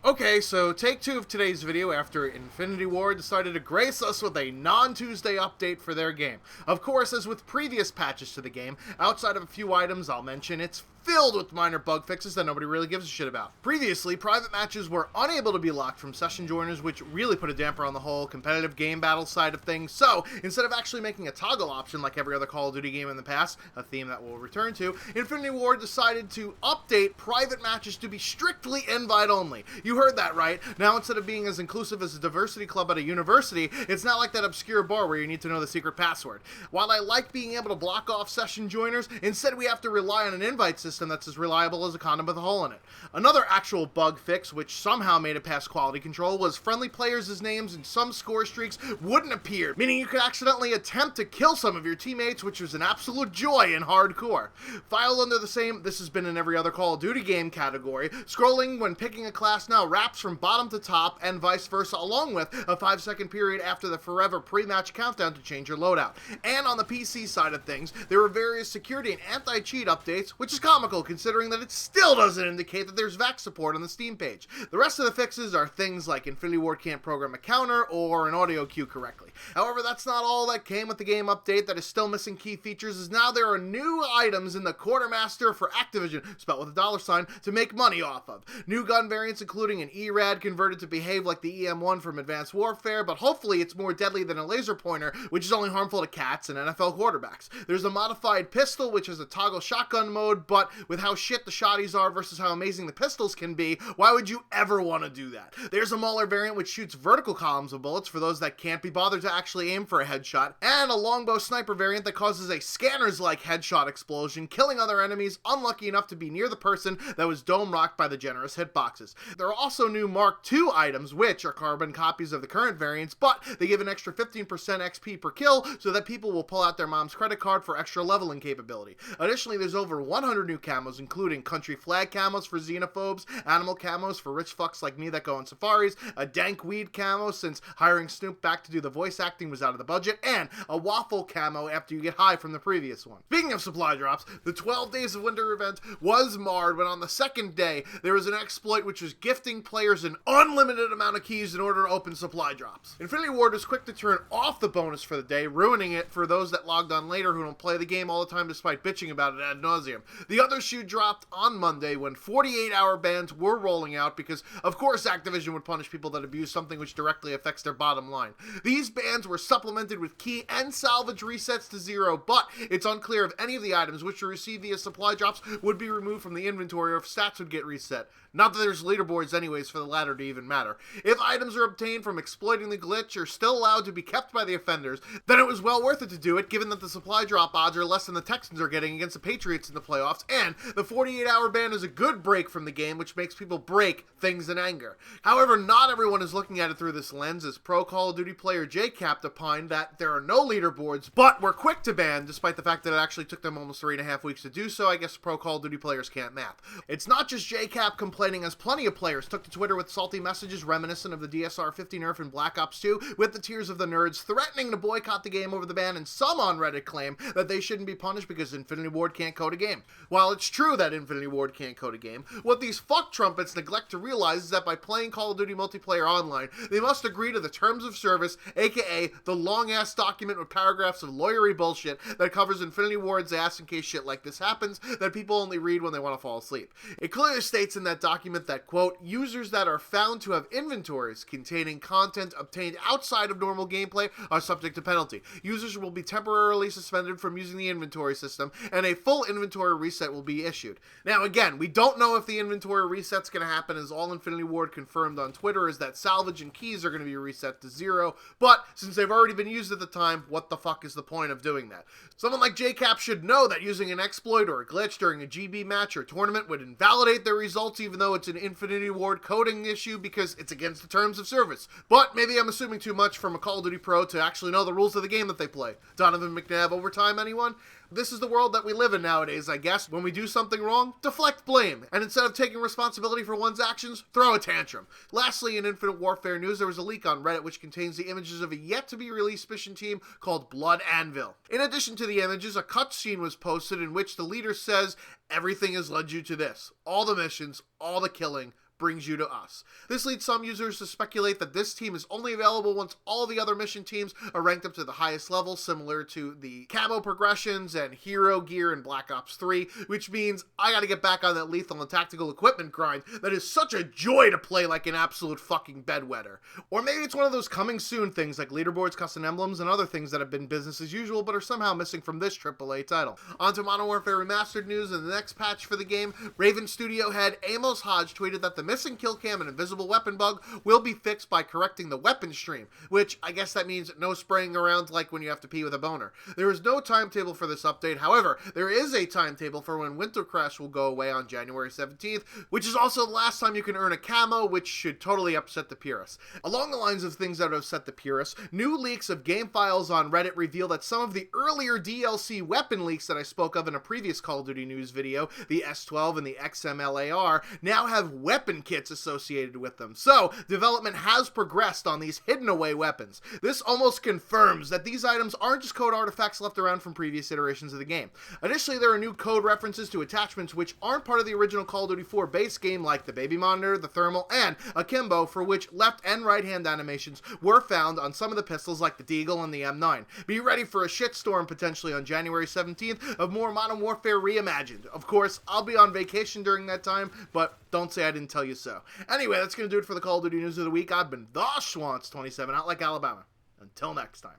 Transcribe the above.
Okay, so take two of today's video after Infinity Ward decided to grace us with a non-Tuesday update for their game. Of course, as with previous patches to the game, outside of a few items I'll mention, it's filled with minor bug fixes that nobody really gives a shit about. Previously, private matches were unable to be locked from session joiners, which really put a damper on the whole competitive game battle side of things. So, instead of actually making a toggle option like every other Call of Duty game in the past, a theme that we'll return to, Infinity Ward decided to update private matches to be strictly invite only. You heard that right. Now, instead of being as inclusive as a diversity club at a university, it's not like that obscure bar where you need to know the secret password. While I like being able to block off session joiners, instead we have to rely on an invite system that's as reliable as a condom with a hole in it. Another actual bug fix, which somehow made it past quality control, was friendly players' names in some score streaks wouldn't appear, meaning you could accidentally attempt to kill some of your teammates, which was an absolute joy in hardcore. Filed under the same "this has been in every other Call of Duty game" category, scrolling when picking a class now wraps from bottom to top and vice versa, along with a 5-second period after the forever pre-match countdown to change your loadout. And on the PC side of things, there were various security and anti-cheat updates, which is comical considering that it still doesn't indicate that there's VAC support on the Steam page. The rest of the fixes are things like Infinity Ward can't program a counter or an audio cue correctly. However, that's not all that came with the game update. That is still missing key features, as now there are new items in the Quartermaster for Activision, spelled with a $sign, to make money off of. New gun variants including an ERAD converted to behave like the EM1 from Advanced Warfare, but hopefully it's more deadly than a laser pointer, which is only harmful to cats and NFL quarterbacks. There's a modified pistol, which has a toggle shotgun mode, but with how shit the shotties are versus how amazing the pistols can be, why would you ever want to do that? There's a Mauler variant which shoots vertical columns of bullets for those that can't be bothered to actually aim for a headshot, and a longbow sniper variant that causes a scanners-like headshot explosion, killing other enemies unlucky enough to be near the person that was dome-rocked by the generous hitboxes. There are also new Mark II items, which are carbon copies of the current variants, but they give an extra 15% XP per kill so that people will pull out their mom's credit card for extra leveling capability. Additionally, there's over 100 new camos, including country flag camos for xenophobes, animal camos for rich fucks like me that go on safaris, a dank weed camo since hiring Snoop back to do the voice acting was out of the budget, and a waffle camo after you get high from the previous one. Speaking of supply drops, the 12 Days of Winter event was marred when on the second day there was an exploit which was gifting players an unlimited amount of keys in order to open supply drops. Infinity Ward was quick to turn off the bonus for the day, ruining it for those that logged on later who don't play the game all the time despite bitching about it ad nauseum. The other shoe dropped on Monday when 48-hour bans were rolling out because, of course, Activision would punish people that abuse something which directly affects their bottom line. These bans were supplemented with key and salvage resets to 0, but it's unclear if any of the items which were received via supply drops would be removed from the inventory or if stats would get reset. Not that there's leaderboards anyways for the latter to even matter. If items are obtained from exploiting the glitch are still allowed to be kept by the offenders, then it was well worth it to do it, given that the supply drop odds are less than the Texans are getting against the Patriots in the playoffs, and the 48-hour ban is a good break from the game, which makes people break things in anger. However, not everyone is looking at it through this lens, as pro Call of Duty player JCap opined that there are no leaderboards, but were quick to ban, despite the fact that it actually took them almost 3.5 weeks to do so. I guess pro Call of Duty players can't math. It's not just JCap complaining, as plenty of players took to Twitter with salty messages reminiscent of the DSR-50 nerf in Black Ops 2, with the tears of the nerds threatening to boycott the game over the ban, and some on Reddit claim that they shouldn't be punished because Infinity Ward can't code a game. While it's true that Infinity Ward can't code a game, what these fuck trumpets neglect to realize is that by playing Call of Duty multiplayer online, they must agree to the terms of service, aka the long-ass document with paragraphs of lawyery bullshit that covers Infinity Ward's ass in case shit like this happens, that people only read when they want to fall asleep. It clearly states in that document that, quote, users that are found to have inventories containing content obtained outside of normal gameplay are subject to penalty. Users will be temporarily suspended from using the inventory system, and a full inventory reset will be issued. Now again, we don't know if the inventory reset's going to happen, as all Infinity Ward confirmed on Twitter is that salvage and keys are going to be reset to 0, but since they've already been used at the time, what the fuck is the point of doing that? Someone like JCap should know that using an exploit or a glitch during a GB match or tournament would invalidate their results, even though it's an Infinity Ward coding issue, because it's against the terms of service. But maybe I'm assuming too much from a Call of Duty pro to actually know the rules of the game that they play. Donovan McNabb overtime, anyone? This is the world that we live in nowadays, I guess. When we do something wrong, deflect blame, and instead of taking responsibility for one's actions, throw a tantrum. Lastly, in Infinite Warfare news, there was a leak on Reddit which contains the images of a yet-to-be-released mission team called Blood Anvil. In addition to the images, a cutscene was posted in which the leader says, "Everything has led you to this. All the missions, all the killing, brings you to us. This leads some users to speculate that this team is only available once all the other mission teams are ranked up to the highest level, similar to the camo progressions and hero gear in Black Ops 3, which means I gotta get back on that lethal and tactical equipment grind that is such a joy to play like an absolute fucking bedwetter. Or maybe it's one of those coming soon things like leaderboards, custom emblems, and other things that have been business as usual but are somehow missing from this AAA title. On to Modern Warfare Remastered news, and the next patch for the game, Raven Studio head Amos Hodge tweeted that the missing kill cam and invisible weapon bug will be fixed by correcting the weapon stream, which I guess that means no spraying around like when you have to pee with a boner. There is no timetable for this update, however, there is a timetable for when Winter Crash will go away on January 17th, which is also the last time you can earn a camo, which should totally upset the purists. Along the lines of things that have upset the purists, new leaks of game files on Reddit reveal that some of the earlier DLC weapon leaks that I spoke of in a previous Call of Duty news video, the S12 and the XMLAR, now have weapon kits associated with them. So, development has progressed on these hidden away weapons. This almost confirms that these items aren't just code artifacts left around from previous iterations of the game. Additionally, there are new code references to attachments which aren't part of the original Call of Duty 4 base game, like the baby monitor, the thermal, and akimbo, for which left and right hand animations were found on some of the pistols like the Deagle and the M9. Be ready for a shitstorm potentially on January 17th of more Modern Warfare reimagined. Of course, I'll be on vacation during that time, but don't say I didn't tell you so. Anyway, that's going to do it for the Call of Duty News of the Week. I've been the Schwantz27, out like Alabama. Until next time.